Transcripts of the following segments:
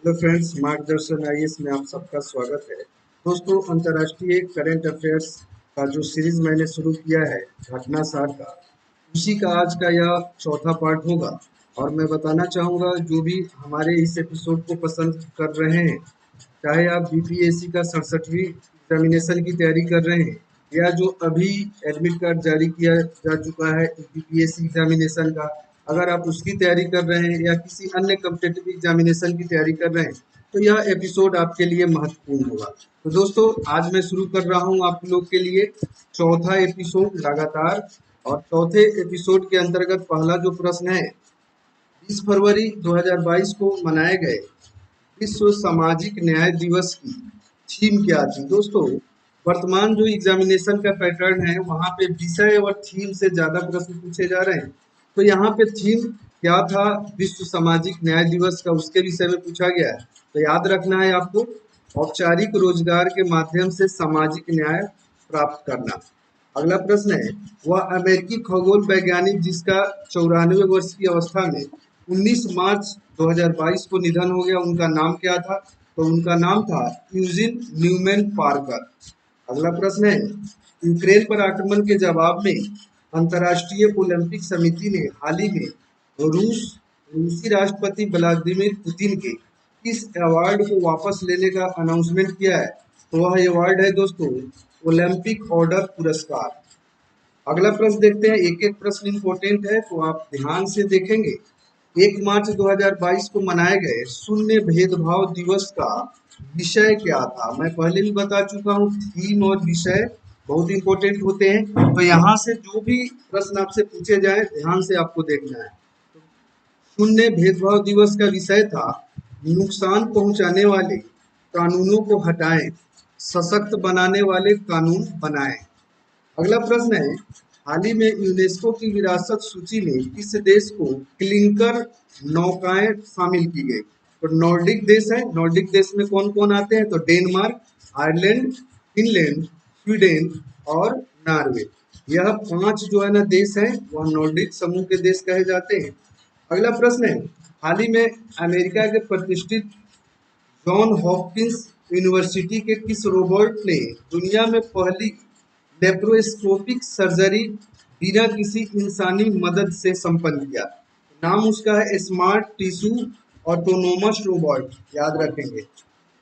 Hello friends, मार्गदर्शन IAS में आप सबका स्वागत है। दोस्तों, अंतर्राष्ट्रीय करंट अफेयर्स का जो सीरीज मैंने शुरू किया है घटना 60 का, उसी का आज का यह चौथा पार्ट होगा। और मैं बताना चाहूँगा, जो भी हमारे इस एपिसोड को पसंद कर रहे हैं, चाहे आप बीपीएससी का 67वीं एग्जामिनेशन की तैयारी कर रहे हैं या जो अभी एडमिट कार्ड जारी किया जा चुका है बीपीएससी एग्जामिनेशन का, अगर आप उसकी तैयारी कर रहे हैं या किसी अन्य कॉम्पिटिटिव एग्जामिनेशन की तैयारी कर रहे हैं, तो यह एपिसोड आपके लिए महत्वपूर्ण होगा। तो दोस्तों, आज मैं शुरू कर रहा हूं आप लोग के लिए चौथा एपिसोड लगातार। और चौथे एपिसोड के अंतर्गत पहला जो प्रश्न है, 20 फरवरी 2022 को मनाए गए विश्व सामाजिक न्याय दिवस की थीम क्या थी। दोस्तों, वर्तमान जो एग्जामिनेशन का पैटर्न है, वहाँ पे विषय और थीम से ज्यादा प्रश्न पूछे जा रहे हैं। तो यहाँ पे थीम क्या था विश्व सामाजिक न्याय दिवस का, उसके विषय में पूछा गया है। तो याद रखना है आपको, औपचारिक रोजगार के माध्यम से सामाजिक न्याय प्राप्त करना। अगला प्रश्न है, वह अमेरिकी खगोल वैज्ञानिक जिसका 94 वर्ष की अवस्था में 19 मार्च 2022 को निधन हो गया, उनका नाम क्या था? तो उनका नाम था यूजिन न्यूमैन पार्कर। अगला प्रश्न है, यूक्रेन पर आक्रमण के जवाब में अंतर्राष्ट्रीय ओलंपिक समिति ने हाल ही में रूसी राष्ट्रपति व्लादिमीर पुतिन के किस अवार्ड को वापस लेने का अनाउंसमेंट किया है? तो वह अवार्ड है दोस्तों ओलंपिक ऑर्डर पुरस्कार। अगला प्रश्न देखते हैं, एक एक प्रश्न इंपॉर्टेंट है तो आप ध्यान से देखेंगे। 1 मार्च 2022 को मनाए गए शून्य भेदभाव दिवस का विषय क्या था? मैं पहले भी बता चुका हूँ, थीम और विषय बहुत इंपॉर्टेंट होते हैं। तो यहाँ से जो भी प्रश्न आपसे पूछे जाए, ध्यान से आपको देखना है। शून्य भेदभाव दिवस का विषय था नुकसान पहुंचाने वाले कानूनों को हटाएं, सशक्त बनाने वाले कानून बनाएं। अगला प्रश्न है, हाल ही में यूनेस्को की विरासत सूची में किस देश को क्लिंकर नौकाएं शामिल की गई? तो नॉर्डिक देश है। नॉर्डिक देश में कौन कौन आते हैं? तो डेनमार्क, आयरलैंड, फिनलैंड, स्वीडन और नॉर्वे। यह 5 जो है ना देश हैं, वह नॉर्डिक समूह के देश कहे जाते हैं। अगला प्रश्न है, हाल ही में अमेरिका के प्रतिष्ठित जॉन हॉपकिंस यूनिवर्सिटी के किस रोबोट ने दुनिया में पहली लेप्रोस्कोपिक सर्जरी बिना किसी इंसानी मदद से संपन्न किया? नाम उसका है स्मार्ट टिश्यू ऑटोनोमस रोबोट, याद रखेंगे।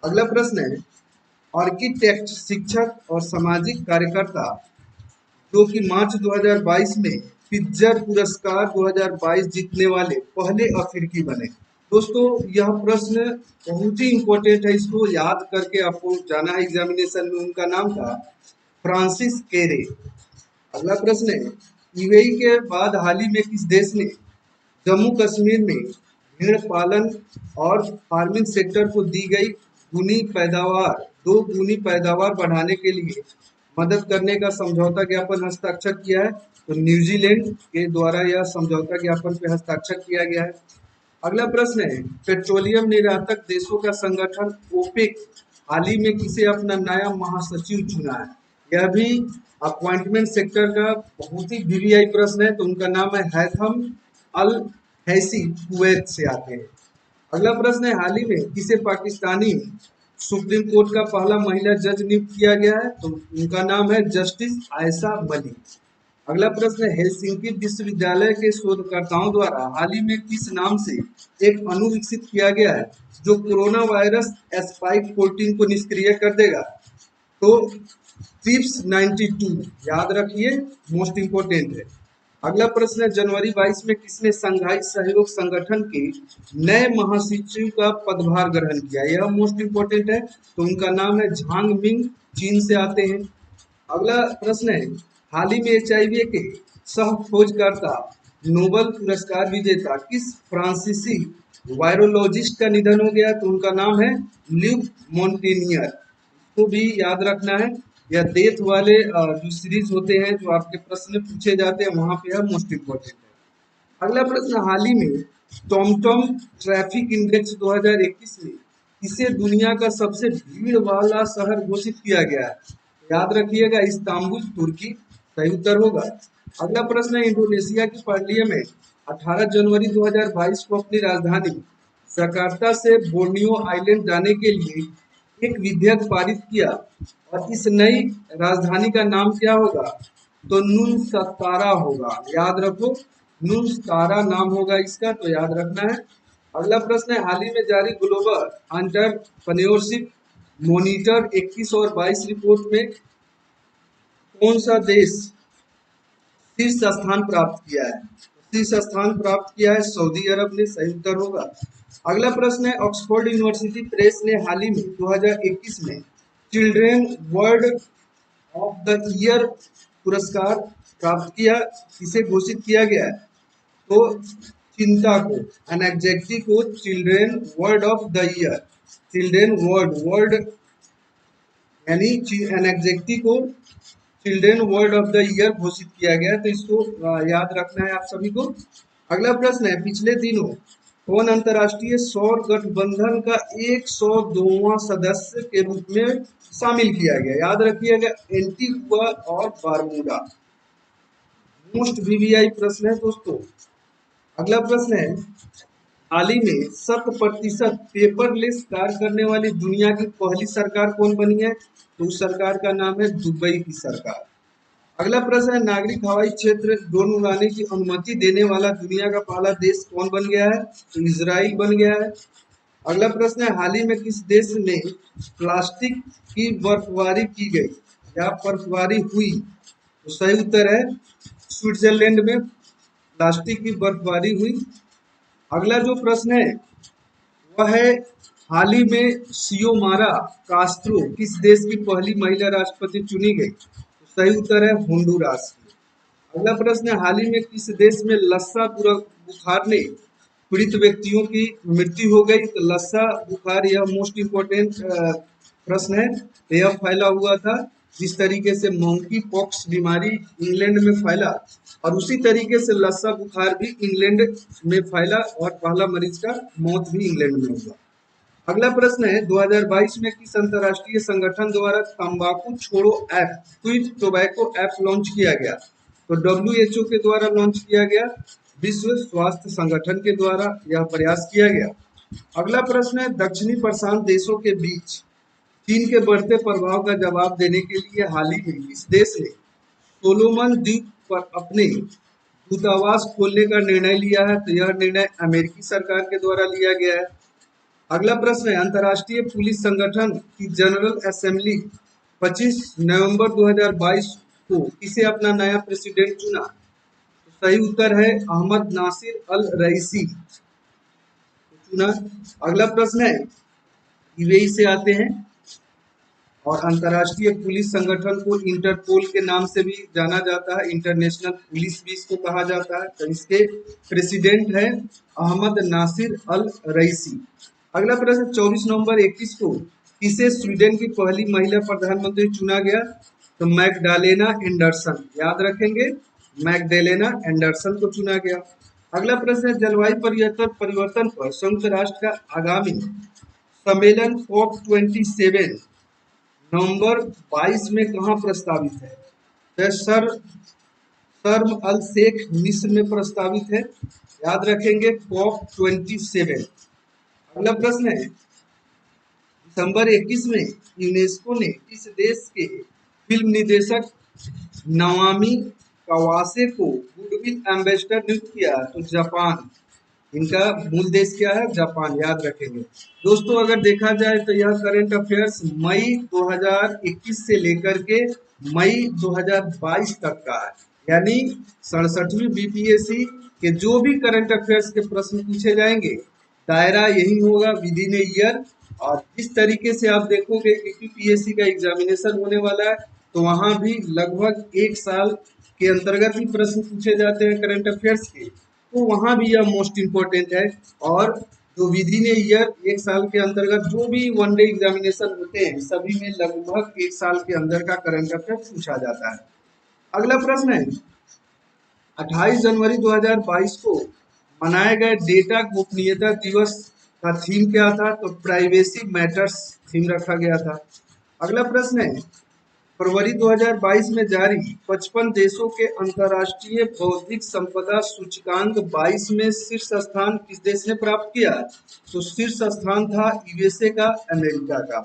अगला प्रश्न है, आर्किटेक्ट, शिक्षक और सामाजिक कार्यकर्ता जो कि मार्च 2022 में पिट्जर पुरस्कार 2022 जीतने वाले पहले अफ्रीकी बने। दोस्तों, यह प्रश्न बहुत ही इंपॉर्टेंट है, इसको याद करके आपको जाना है एग्जामिनेशन में। उनका नाम था फ्रांसिस केरे। अगला प्रश्न है, यूएई के बाद हाल ही में किस देश ने जम्मू कश्मीर में भेड़ पालन और फार्मिंग सेक्टर को दी गई दो गुनी पैदावार बढ़ाने के लिए मदद करने का समझौता ज्ञापन हस्ताक्षर किया है? तो न्यूजीलैंड के द्वारा यह समझौता ज्ञापन पे हस्ताक्षर किया गया है। अगला प्रश्न है, पेट्रोलियम निर्यातक देशों का संगठन ओपेक हाल ही में किसे अपना नया महासचिव चुना है? यह भी अपॉइंटमेंट सेक्टर का बहुत ही वीवीआई प्रश्न है। तो उनका नाम है हैथम अल हैसी, कुवैत से आते हैं। अगला प्रश्न है, हाल ही में किसे पाकिस्तानी सुप्रीम कोर्ट का पहला महिला जज नियुक्त किया गया है? तो उनका नाम है जस्टिस आयशा मलिक। अगला प्रश्न है, हेलसिंकी विश्वविद्यालय के शोधकर्ताओं द्वारा हाल ही में किस नाम से एक अणु विकसित किया गया है जो कोरोना वायरस स्पाइक 14 को निष्क्रिय कर देगा? तो ट्रिप्स 92, याद रखिए, मोस्ट इंपोर्टेंट है। अगला प्रश्न है, जनवरी 22 में किसने संघाई सहयोग संगठन के नए महासचिव का पदभार ग्रहण किया? यह मोस्ट इंपोर्टेंट है। तो उनका नाम है झांग मिंग, चीन से आते हैं। अगला प्रश्न है, हाल ही में एचआईवी के सह खोजकर्ता नोबल पुरस्कार विजेता किस फ्रांसीसी वायरोलॉजिस्ट का निधन हो गया? तो उनका नाम है ल्यूक मोंटेनियर। को भी याद रखना है। या डेथ वाले जो सीरीज होते हैं, जो आपके प्रश्न पूछे जाते हैं, वहां पे यह मोस्ट इम्पोर्टेंट है। अगला प्रश्न, हाल ही में टॉमटॉम ट्रैफिक इंडेक्स 2021 में इसे दुनिया का सबसे भीड़ वाला शहर घोषित किया गया है? याद रखिएगा, इस्तांबुल, तुर्की सही उत्तर होगा। अगला प्रश्न है, इंडोनेशिया की पार्लियामेंट 18 जनवरी 2022 को अपनी राजधानी जकार्ता से बोर्नियो आइलैंड जाने के लिए एक विधेयक पारित किया और इस नई राजधानी का नाम क्या होगा? तो नुनसतारा होगा। याद रखो, नुनसतारा नाम होगा इसका, तो याद रखना है। अगला प्रश्न है, हाल ही में जारी ग्लोबल एंटरप्रेन्योरशिप मॉनिटर 21 और 22 रिपोर्ट में कौन सा देश शीर्ष स्थान प्राप्त किया है? शीर्ष स्थान प्राप्त किया है सऊदी अरब ने, सही उत्तर होगा। अगला प्रश्न है, ऑक्सफोर्ड यूनिवर्सिटी प्रेस ने हाल ही में 2021 में children world of the year पुरस्कार प्राप्त किया, इसे घोषित किया गया है? तो चिंता को, एनेक्जेक्टी को children world of the year, children world world यानी एनेक्जेक्टी को children world of the year घोषित किया गया, तो इसको याद रखना है आप सभी को। अगला प्रश्न है, पिछले दिनों कौन अंतर्राष्ट्रीय सौर गठबंधन का 102वां सदस्य के रूप में शामिल किया गया? याद रखिएगा, एंटीगुआ और बारमूडा। मोस्ट वीवीआई प्रश्न है दोस्तों। अगला प्रश्न है, हाल ही में 100% पेपरलेस कार्य करने वाली दुनिया की पहली सरकार कौन बनी है? तो उस सरकार का नाम है दुबई की सरकार। अगला प्रश्न है, नागरिक हवाई क्षेत्र ड्रोन उड़ाने की अनुमति देने वाला दुनिया का पहला देश कौन बन गया है? तो इजराइल बन गया है। अगला प्रश्न है, हाल ही में किस देश में प्लास्टिक की बर्फबारी की गई या बर्फबारी हुई? तो सही उत्तर है स्विट्जरलैंड में प्लास्टिक की बर्फबारी हुई। अगला जो प्रश्न है वह है, हाल ही में सियोमारा कास्त्रो किस देश की पहली महिला राष्ट्रपति चुनी गई? तो सही उत्तर है होंडुरास की। अगला प्रश्न है, हाल ही में किस देश में लस्सा बुखार ने पीड़ित व्यक्तियों की मृत्यु हो गई? तो लस्सा बुखार, यह मोस्ट इम्पोर्टेंट प्रश्न है। यह फैला हुआ था जिस तरीके से मंकी पॉक्स बीमारी इंग्लैंड में फैला, और उसी तरीके से लस्सा बुखार भी इंग्लैंड में फैला और पहला मरीज का मौत भी इंग्लैंड में हुआ। अगला प्रश्न है, 2022 में किस अंतर्राष्ट्रीय संगठन द्वारा तंबाकू छोड़ो app, quit tobacco app launch किया गया? तो WHO के द्वारा लॉन्च किया गया, विश्व स्वास्थ्य संगठन के द्वारा यह प्रयास किया गया। अगला प्रश्न है, दक्षिणी प्रशांत देशों के बीच चीन के बढ़ते प्रभाव का जवाब देने के लिए हाल ही में किस देश ने सोलोमन द्वीप पर अपने दूतावास खोलने का निर्णय लिया है? तो यह निर्णय अमेरिकी सरकार के द्वारा लिया गया है। अगला प्रश्न है, अंतर्राष्ट्रीय पुलिस संगठन की जनरल असेंबली 25 नवंबर 2022 को किसे अपना नया प्रेसिडेंट चुना? तो सही उत्तर है अहमद नासिर अल रईसी चुना। अगला प्रश्न है, यूएई से आते हैं और अंतर्राष्ट्रीय पुलिस संगठन को इंटरपोल के नाम से भी जाना जाता है, इंटरनेशनल पुलिस भी इसको कहा जाता है। तो इसके प्रेसिडेंट है अहमद नासिर अल रईसी। अगला प्रश्न, 24 नवंबर 21 को किसे स्वीडन की पहली महिला प्रधानमंत्री चुना गया? तो मैग्डालेना एंडरसन, याद रखेंगे, मैग्डालेना एंडरसन को चुना गया। अगला प्रश्न है, जलवायु परिवर्तन पर संयुक्त राष्ट्र का आगामी सम्मेलन COP27 नवंबर 22 में कहाँ प्रस्तावित है? तो शर्म अल शेख मिस्र में प्रस्तावित है, याद रखेंगे COP27। अगला प्रश्न है, दिसंबर 21 में यूनेस्को ने किस देश के फिल्म निर्देशक नवामी कावासे को गुडविल एम्बेसडर नियुक्त किया? तो जापान। इनका मूल देश क्या है? जापान, याद रखेंगे। दोस्तों अगर देखा जाए तो यह करंट अफेयर्स मई 2021 से लेकर के मई 2022 तक का है, यानी 67वीं बीपीएससी के जो भी करंट अफेयर्स के प्रश्न पूछे जाएंगे दायरा यही होगा विद इन ए ईयर। और जिस तरीके से आप देखोगे यूपीएससी का एग्जामिनेशन होने वाला है तो वहां भी लगभग एक साल के अंतर्गत ही प्रश्न पूछे जाते हैं करंट अफेयर्स के, तो वहां भी यह मोस्ट इम्पोर्टेंट है। और जो विद इन ए ईयर एक साल के अंतर्गत जो भी वनडे एग्जामिनेशन होते हैं सभी में लगभग एक साल के अंदर का करंट अफेयर पूछा जाता है। अगला प्रश्न है, 28 जनवरी 2022 को मनाए गए डेटा गोपनीयता दिवस का थीम क्या था? तो प्राइवेसी मैटर्स थीम रखा गया था। अगला प्रश्न है, फरवरी 2022 में जारी 55 देशों के अंतर्राष्ट्रीय बौद्धिक संपदा सूचकांक 22 में शीर्ष स्थान किस देश ने प्राप्त किया? तो शीर्ष स्थान था यूएसए का, अमेरिका का।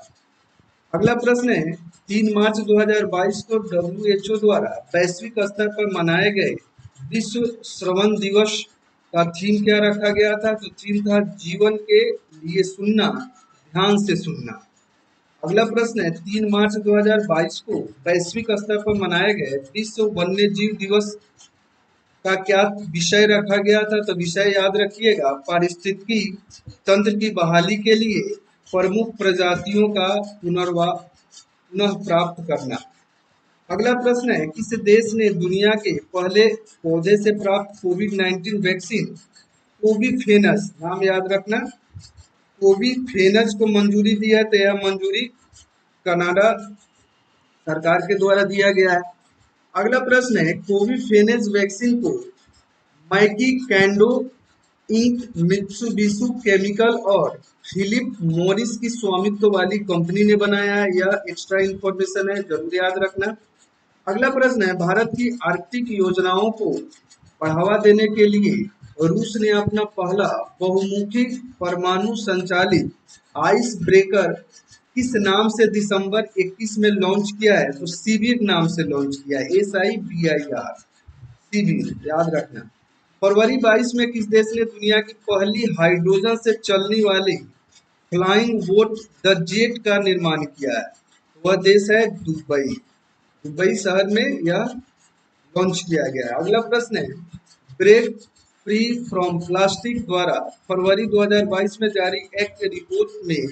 अगला प्रश्न है, 3 मार्च 2022 को डब्ल्यूएचओ द्वारा वैश्विक स्तर पर मनाए गए विश्व श्रवण दिवस का थीम क्या रखा गया था? तो थीम था जीवन के लिए सुनना, ध्यान से सुनना। अगला प्रश्न है, 3 मार्च 2022 को वैश्विक स्तर पर मनाए गए विश्व वन्य जीव दिवस का क्या विषय रखा गया था? तो विषय याद रखिएगा, पारिस्थितिकी तंत्र की बहाली के लिए प्रमुख प्रजातियों का पुनः प्राप्त करना। अगला प्रश्न है, किस देश ने दुनिया के पहले पौधे से प्राप्त कोविड-19 वैक्सीन कोविफेनस, नाम याद रखना, कोविफेनस को मंजूरी दिया? तो यह मंजूरी कनाडा सरकार के द्वारा दिया गया है। अगला प्रश्न है, कोविफेनेज वैक्सीन को मैकी कैंडो इंक, मित्सुबिशी केमिकल और फिलिप मॉरिस की स्वामित्व वाली कंपनी ने बनाया है। यह एक्स्ट्रा इंफॉर्मेशन है, जरूर याद रखना। अगला प्रश्न है, भारत की आर्कटिक योजनाओं को बढ़ावा देने के लिए रूस ने अपना पहला बहुमुखी परमाणु संचालित आइस ब्रेकर किस नाम से दिसंबर 21 में लॉन्च किया है? तो सिविर नाम से लॉन्च किया है, SIVIR, सिविर, याद रखना। फरवरी 22 में किस देश ने दुनिया की पहली हाइड्रोजन से चलने वाली फ्लाइंग बोट द जेट का निर्माण किया है? वह देश है दुबई। दुबई शहर में यह लॉन्च किया गया है। अगला प्रश्न है, ब्रेक फ्री फ्रॉम प्लास्टिक द्वारा फरवरी 2022 में जारी एक्ट रिपोर्ट में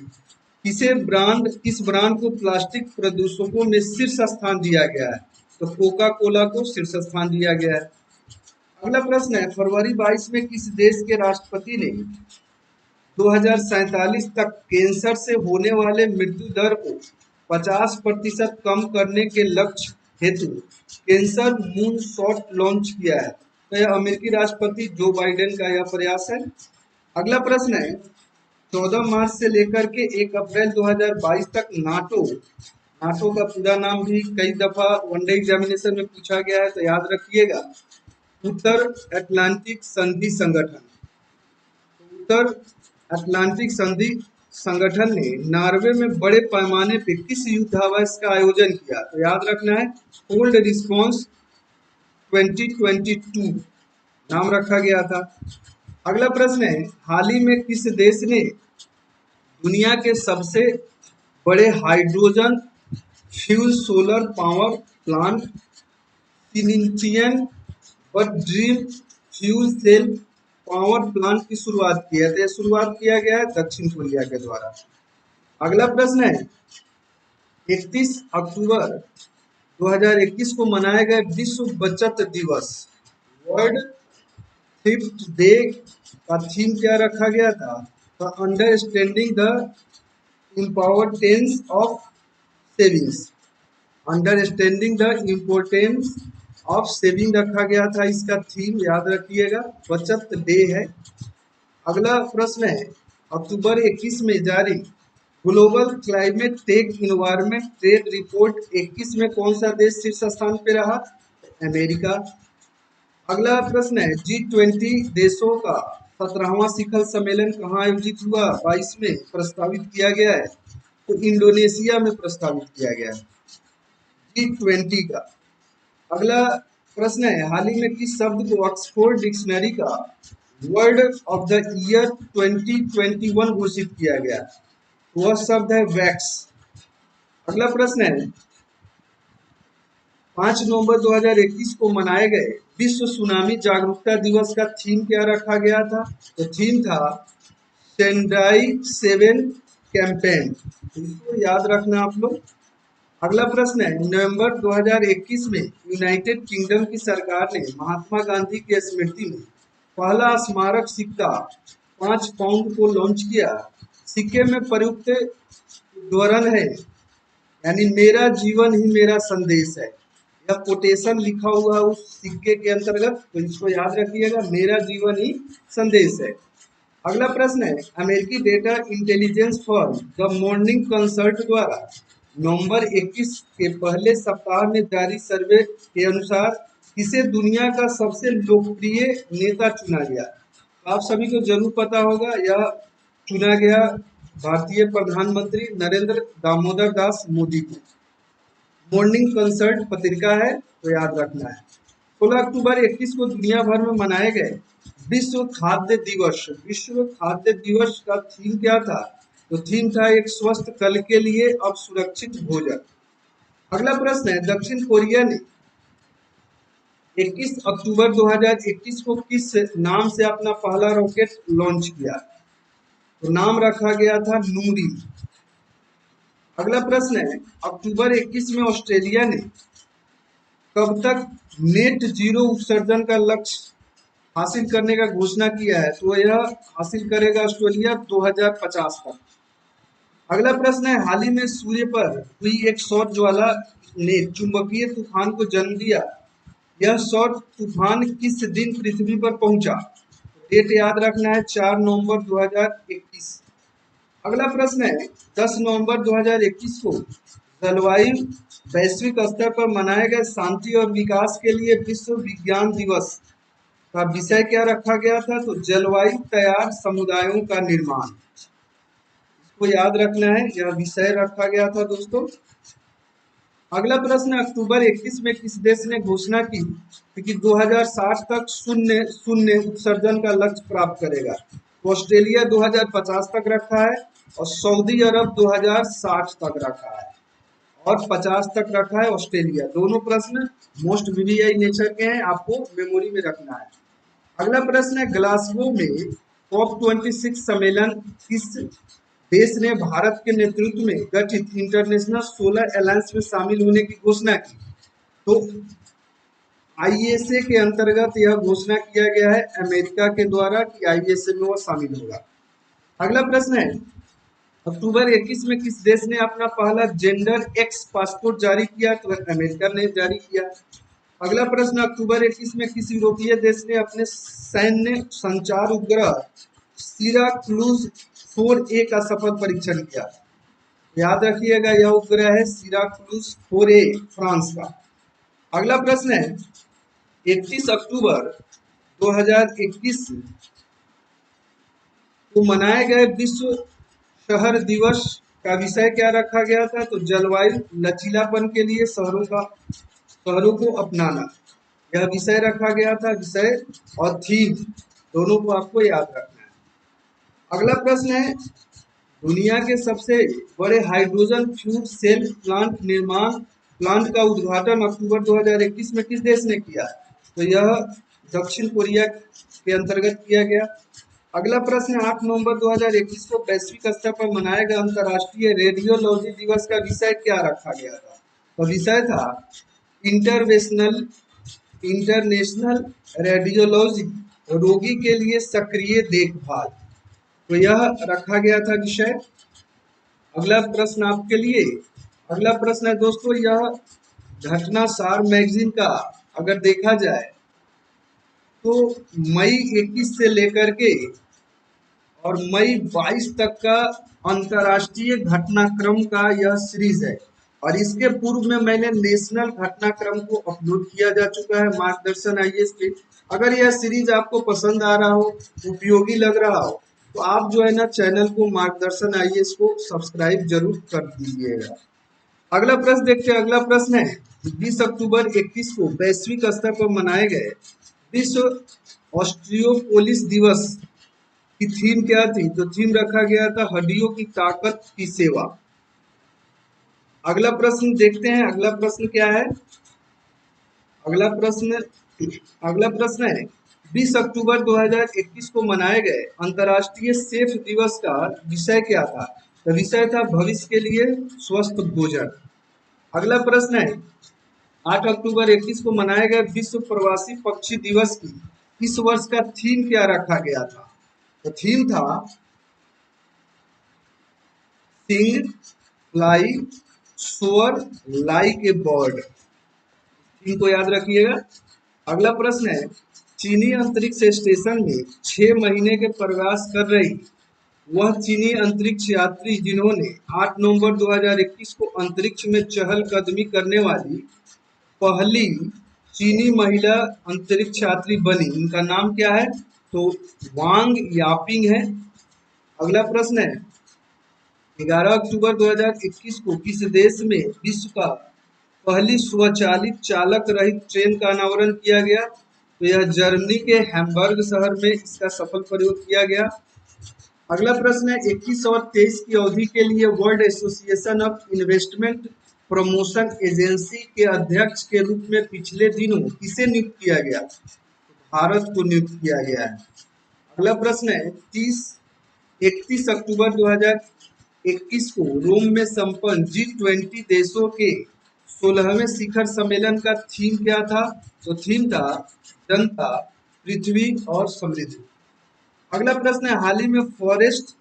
किस ब्रांड को प्लास्टिक प्रदूषकों में शीर्ष स्थान दिया गया है? तो कोका कोला को शीर्ष स्थान दिया गया है। अगला प्रश्न है, फरवरी 22 में किस देश के राष्ट्रपति ने 2047 तक कैंसर से होने वाले मृत्यु दर को 50% कम करने के लक्ष्य हेतु कैंसर मून शॉट लॉन्च किया है? तो यह अमेरिकी राष्ट्रपति जो बाइडेन का यह प्रयास है। अगला प्रश्न है, 14 मार्च से लेकर के 1 अप्रैल 2022 तक नाटो का पूरा नाम भी कई दफा वनडे एग्जामिनेशन में पूछा गया है, तो याद रखिएगा, उत्तर अटलांटिक संधि संगठन। उत्तर अटलांटिक संधि संगठन ने नॉर्वे में बड़े पैमाने पे किस युद्धाभ्यास का आयोजन किया? तो याद रखना है, कोल्ड रिस्पॉन्स 2022 नाम रखा गया था। अगला प्रश्न है, हाल ही में किस देश ने दुनिया के सबसे बड़े hydrogen fuel solar power plant सिनिंचियन और dream fuel cell power plant की शुरुआत की है? तो यह शुरुआत किया गया है दक्षिण कोरिया के द्वारा। अगला प्रश्न है, 31 अक्टूबर 2021 को मनाए गए विश्व बचत दिवस वर्ल्ड थ्रिफ्ट डे का थीम क्या रखा गया था? तो understanding the importance of savings, understanding the importance of saving रखा गया था। इसका थीम याद रखिएगा, बचत डे है। अगला प्रश्न है, अक्टूबर 21 में जारी global climate tech environment trade report 21 में कौन सा देश शीर्ष स्थान पे रहा? अमेरिका। अगला प्रश्न है, G20 देशों का 17वां शिखर सम्मेलन कहाँ आयोजित हुआ? 22 में प्रस्तावित किया गया है, तो इंडोनेशिया में प्रस्तावित किया गया है G20 का। अगला प्रश्न है, हाल ही में किस शब्द को ऑक्सफोर्ड डिक्शनरी का वर्ड ऑफ द ईयर 2021 घोषित किया गया? वह शब्द है वैक्स। अगला प्रश्न है, 5 नवंबर 2021 को मनाए गए विश्व सुनामी जागरूकता दिवस का थीम क्या रखा गया था? तो थीम था सेंडाई 7 कैंपेन, इसको याद रखना आप लोग। अगला प्रश्न है, नवंबर 2021 में यूनाइटेड किंगडम की सरकार ने महात्मा गांधी की स्मृति में पहला स्मारक सिक्का 5 पाउंड को लॉन्च किया। सिक्के में प्रयुक्त उद्धरण है, यानी मेरा जीवन ही मेरा संदेश है, यह कोटेशन लिखा हुआ उस सिक्के के अंतर्गत, तो इसको याद रखिएगा, मेरा जीवन ही संदेश है। अगला प्रश्न है, अमेरिकी data intelligence firm the morning consult द्वारा नवंबर 21 के पहले सप्ताह में जारी सर्वे के अनुसार किसे दुनिया का सबसे लोकप्रिय नेता चुना गया? तो आप सभी को जरूर पता होगा, यह चुना गया भारतीय प्रधानमंत्री नरेंद्र दामोदर दास मोदी को। मॉर्निंग कंसर्ट पत्रिका है, तो याद रखना है। 16 अक्टूबर 21 को दुनिया भर में मनाए गए विश्व खाद्य दिवस। विश्व खाद्य दिवस का थीम क्या था? तो थीम था एक स्वस्थ कल के लिए अब सुरक्षित भोजन। अगला प्रश्न है, दक्षिण कोरिया ने 21 अक्टूबर 2021 को किस नाम से अपना पहला रॉकेट लॉन्च किया? तो नाम रखा गया था नूरी। अगला प्रश्न है, अक्टूबर 21 में ऑस्ट्रेलिया ने कब तक नेट जीरो उत्सर्जन का लक्ष्य हासिल करने का घोषणा किया है? तो यह हासिल करेगा ऑस्ट्रेलिया 2050 तक। अगला प्रश्न है, हाल ही में सूर्य पर हुई एक सौर ज्वाला ने चुंबकीय तूफान को जन्म दिया। यह सौर तूफान किस दिन पृथ्वी पर पहुंचा? डेट याद रखना है, 4 नवंबर 2021। अगला प्रश्न है, 10 नवंबर 2021 को जलवायु वैश्विक स्तर पर मनाए गए शांति और विकास के लिए विश्व विज्ञान दिवस का विषय क्या रखा गया था? तो जलवायु तैयार समुदायों का निर्माण। इसको याद रखना है, यह विषय रखा गया था दोस्तों। अगला प्रश्न, अक्टूबर 21 में किस देश ने घोषणा की कि 2060 तक शून्य शून्य उत्सर्जन का लक्ष्य प्राप्त करेगा? तो ऑस्ट्रेलिया 2050 तक रखा है और सऊदी अरब 2060 तक रखा है और 50 तक रखा है ऑस्ट्रेलिया। दोनों प्रश्न मोस्ट वीवीआई नेचर के हैं, आपको मेमोरी में रखना है। अगला प्रश्न है, ग्लासगो में COP26 सम्मेलन किस देश ने भारत के नेतृत्व में गठित इंटरनेशनल सोलर अलायंस में शामिल होने की घोषणा की? तो ISA के अंतर्गत यह घोषणा किया गया है अमेरिका के द्वारा कि ISA में वो शामिल होगा। अगला प्रश्न है, अक्टूबर 21 में किस देश ने अपना पहला जेंडर एक्स पासपोर्ट जारी किया? तो अमेरिका ने जारी किया। अगला प्रश्न, अक्टूबर 21 में किस यूरोपीय देश ने अपने सैन्य संचार उपग्रह सिराक्लूज 4A का सफल परीक्षण किया? याद रखिएगा, यह उपग्रह है सिराक्लूज 4A, फ्रांस का। अगला प्रश्न है, 31 अक्टूबर 2021 को मनाए गए विश्व शहर दिवस का विषय क्या रखा गया था? तो जलवायु लचीलापन के लिए शहरों को अपनाना, यह विषय रखा गया था। विषय और थीम दोनों को आपको याद रखना है। अगला प्रश्न है, दुनिया के सबसे बड़े हाइड्रोजन फ्यूल सेल प्लांट का उद्घाटन अक्टूबर 2021 में किस देश ने किया? तो यह दक्षिण कोरिया के अंतर्गत किया गया। अगला प्रश्न, 8 नवंबर 2021 को वैश्विक स्तर पर मनाए गए अंतर्राष्ट्रीय रेडियोलॉजी दिवस का विषय क्या रखा गया था? तो विषय था इंटरनेशनल रेडियोलॉजी, रोगी के लिए सक्रिय देखभाल। तो यह रखा गया था विषय। अगला प्रश्न आपके लिए, अगला प्रश्न है दोस्तों, यह घटनासार मैगजीन का अगर देखा जाए तो मई 21 से लेकर के और मई 22 तक का अंतर्राष्ट्रीय घटनाक्रम का यह सीरीज है और इसके पूर्व में मैंने नेशनल घटनाक्रम को अपलोड किया जा चुका है मार्गदर्शन IAS पे। अगर यह सीरीज आपको पसंद आ रहा हो, उपयोगी लग रहा हो, तो आप जो है ना चैनल को मार्गदर्शन IAS को सब्सक्राइब जरूर कर दीजिएगा। अगला प्रश्न देखते हैं। अगला प्रश्न है, 20 अक्टूबर 21 को वैश्विक स्तर पर मनाए गए विश्व ऑस्टियोपोलिस दिवस की थीम क्या थी? तो थीम रखा गया था हड्डियों की ताकत की सेवा। अगला प्रश्न देखते हैं, अगला प्रश्न क्या है? अगला प्रश्न है, 20 अक्टूबर 2021 को मनाए गए अंतर्राष्ट्रीय सेफ दिवस का विषय क्या था? तो विषय था भविष्य के लिए स्वस्थ भोजन। अगला प्रश्न है, 8 अक्टूबर 21 को मनाए गए विश्व प्रवासी पक्षी दिवस की इस वर्ष का थीम क्या रखा गया था? तो थीम था sing fly soar like a bird. Theme को याद रखिएगा। अगला प्रश्न है, चीनी अंतरिक्ष स्टेशन में 6 महीने के प्रवास कर रही वह चीनी अंतरिक्ष यात्री जिन्होंने 8 नवंबर 2021 को अंतरिक्ष में चहलकदमी करने वाली पहली चीनी महिला अंतरिक्ष यात्री बनी। उनका नाम क्या है? तो वांग यापिंग है। अगला प्रश्न है, 11 अक्टूबर 2021 को किस देश में विश्व का पहली स्वचालित चालक रहित ट्रेन का अनावरण किया गया? तो यह जर्मनी के हैम्बर्ग शहर में इसका सफल प्रयोग किया गया। अगला प्रश्न है, 21 और 23 की अवधि के लिए world association of investment promotion agency के अध्यक्ष के रूप में पिछले दिनों किसे नियुक्त किया गया? भारत को नियुक्त किया गया है। अगला प्रश्न है, 31 अक्टूबर 2021 को रोम में संपन्न G20 देशों के 16वें शिखर सम्मेलन का थीम क्या था? तो थीम था जनता, पृथ्वी और समृद्धि। अगला प्रश्न है, हाल ही में फॉरेस्ट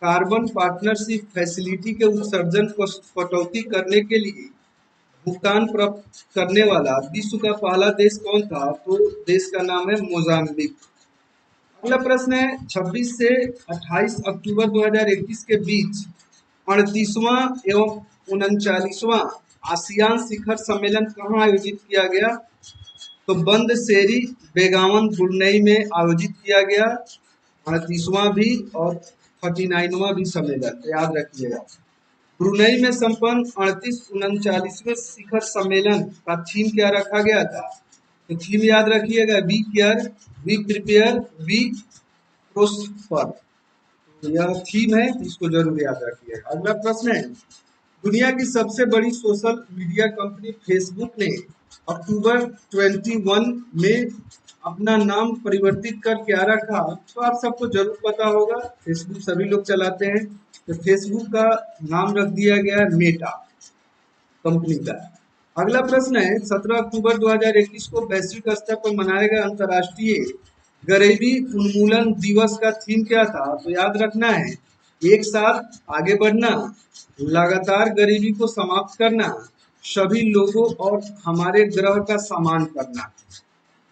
कार्बन पार्टनरशिप फैसिलिटी के उत्सर्जन को कटौती करने के लिए भुगतान प्राप्त करने वाला विश्व का पहला देश कौन था? तो देश का नाम है मोजाम्बिक। अगला प्रश्न है, 26 से 28 अक्टूबर 2021 के बीच 38वां एवं 39वां आसियान शिखर सम्मेलन कहाँ आयोजित किया गया? तो बंदशेरी बेगावन ब्रुनई में आयोजित किया गया। 38वां भी और 39वां भी सम्मेलन याद रखिएगा। ब्रुनई में संपन्न 38-39वें शिखर सम्मेलन का थीम क्या रखा गया था? तो थीम याद रखिएगा, be care, be prepare, be prosper. तो यह थीम है, इसको जरूर याद रखिएगा। अगला प्रश्न है, दुनिया की सबसे बड़ी सोशल मीडिया कंपनी फेसबुक ने अक्टूबर 21 में अपना नाम परिवर्तित कर क्या रखा? तो आप सबको जरूर पता होगा, फेसबुक सभी लोग चलाते हैं। तो फेसबुक का नाम रख दिया गया है मेटा कंपनी का। अगला प्रश्न है, 17 अक्टूबर 2021 को वैश्विक स्तर पर मनाया गया अंतर्राष्ट्रीय गरीबी उन्मूलन दिवस का थीम क्या था? तो याद रखना है, एक साथ आगे बढ़ना, लगातार गरीबी को समाप्त करना, सभी लोगों और हमारे ग्रह का सम्मान करना।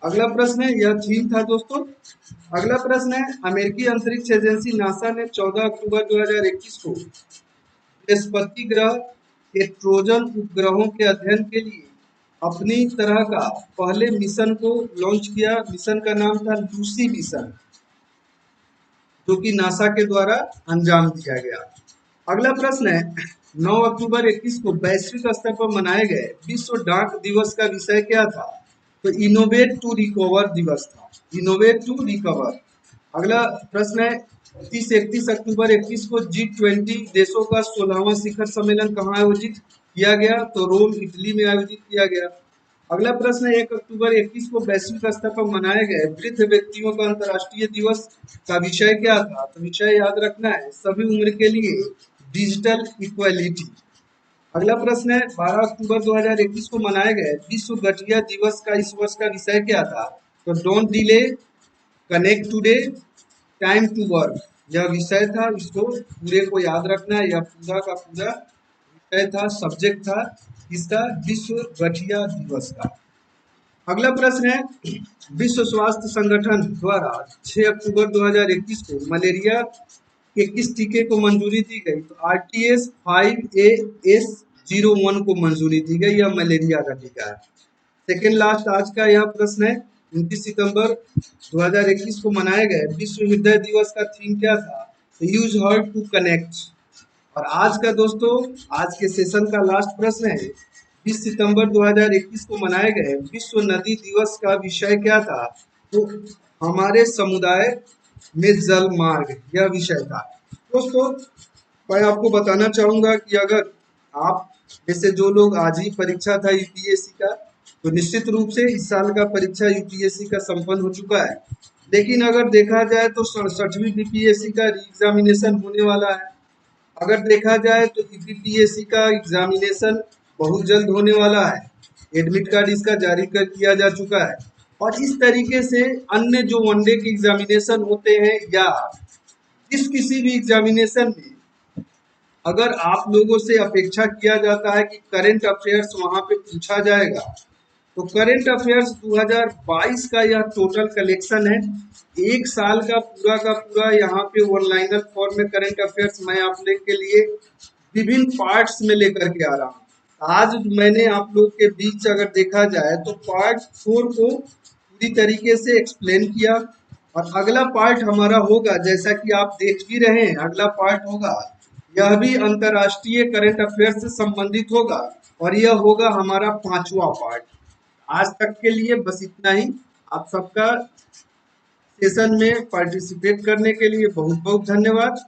अगला प्रश्न है, यह थीम था दोस्तों। अगला प्रश्न है, अमेरिकी अंतरिक्ष एजेंसी नासा ने 14 अक्टूबर 2021 को बृहस्पति ग्रह के ट्रोजन उपग्रहों के अध्ययन के लिए अपनी तरह का पहले मिशन को लॉन्च किया। मिशन का नाम था लूसी मिशन, जो कि नासा के द्वारा अंजाम दिया गया। अगला प्रश्न है, 9 अक्टूबर 21 को वैश्विक स्तर पर मनाए गए विश्व डाक दिवस का विषय क्या था? तो इनोवेट टू रिकवर दिवस था, इनोवेट टू रिकवर। अगला प्रश्न है, 31 अक्टूबर 21 को G20 देशों का 16वां शिखर सम्मेलन कहाँ आयोजित किया गया? तो रोम, इटली में आयोजित किया गया। अगला प्रश्न है, 1 अक्टूबर 21 को वैश्विक स्तर पर मनाए गए वृद्ध व्यक्तियों का अंतर्राष्ट्रीय दिवस का विषय क्या था? तो विषय याद रखना है, सभी उम्र के लिए डिजिटल इक्वालिटी। अगला प्रश्न है, 12 अक्टूबर 2021 को मनाए गए विश्व गठिया दिवस का इस वर्ष का विषय क्या था? तो don't delay, connect today, time to work, यह विषय था। इसको पूरे को याद रखना है, यह पूरा का पूरा विषय था, सब्जेक्ट था इसका, विश्व गठिया दिवस का। अगला प्रश्न है, विश्व स्वास्थ्य संगठन द्वारा 6 अक्टूबर 2021 को मलेरिया के किस टीके को मंजूरी दी गई? तो RTS 5AS01 को मंजूरी दी गई। यह मलेरिया का टीका है। सेकेंड लास्ट आज का यह प्रश्न है, 29 सितंबर 2021 को मनाए गए विश्व हृदय दिवस का थीम क्या था? Use heart to connect. और आज का दोस्तों, आज के सेशन का लास्ट प्रश्न है, 20 सितंबर 2021 को मनाए गए विश्व नदी दिवस का विषय क्या था? तो हमारे समुदाय में जल मार्ग, यह विषय था। दोस्तों, मैं आपको बताना चाहूंगा कि अगर आप जैसे जो लोग, आज ही परीक्षा था यूपीएससी का, तो निश्चित रूप से इस साल का परीक्षा यूपीएससी का संपन्न हो चुका है। लेकिन अगर देखा जाए तो 67वीं बीपीएससी का एग्जामिनेशन होने वाला है। अगर देखा जाए तो यूपीएससी का एग्जामिनेशन बहुत जल्द होने वाला है। एडमिट कार्ड इसका जारी कर किया जा चुका है। और इस तरीके से अन्य जो वनडे के एग्जामिनेशन होते हैं या जिस किसी भी एग्जामिनेशन में अगर आप लोगों से अपेक्षा किया जाता है कि करंट अफेयर्स वहां पे पूछा जाएगा, तो करंट अफेयर्स 2022 का यह टोटल कलेक्शन है। एक साल का पूरा यहाँ पे वन लाइनर फॉर्म में करंट अफेयर्स मैं आप लोग के लिए विभिन्न पार्ट्स में लेकर के आ रहा हूँ। आज मैंने आप लोग के बीच अगर देखा जाए तो पार्ट 4 को पूरी तरीके से एक्सप्लेन किया, और अगला पार्ट हमारा होगा, जैसा कि आप देख भी रहे हैं, अगला पार्ट होगा, यह भी अंतरराष्ट्रीय करंट अफेयर से संबंधित होगा, और यह होगा हमारा 5वां पार्ट। आज तक के लिए बस इतना ही। आप सबका सेशन में पार्टिसिपेट करने के लिए बहुत बहुत धन्यवाद।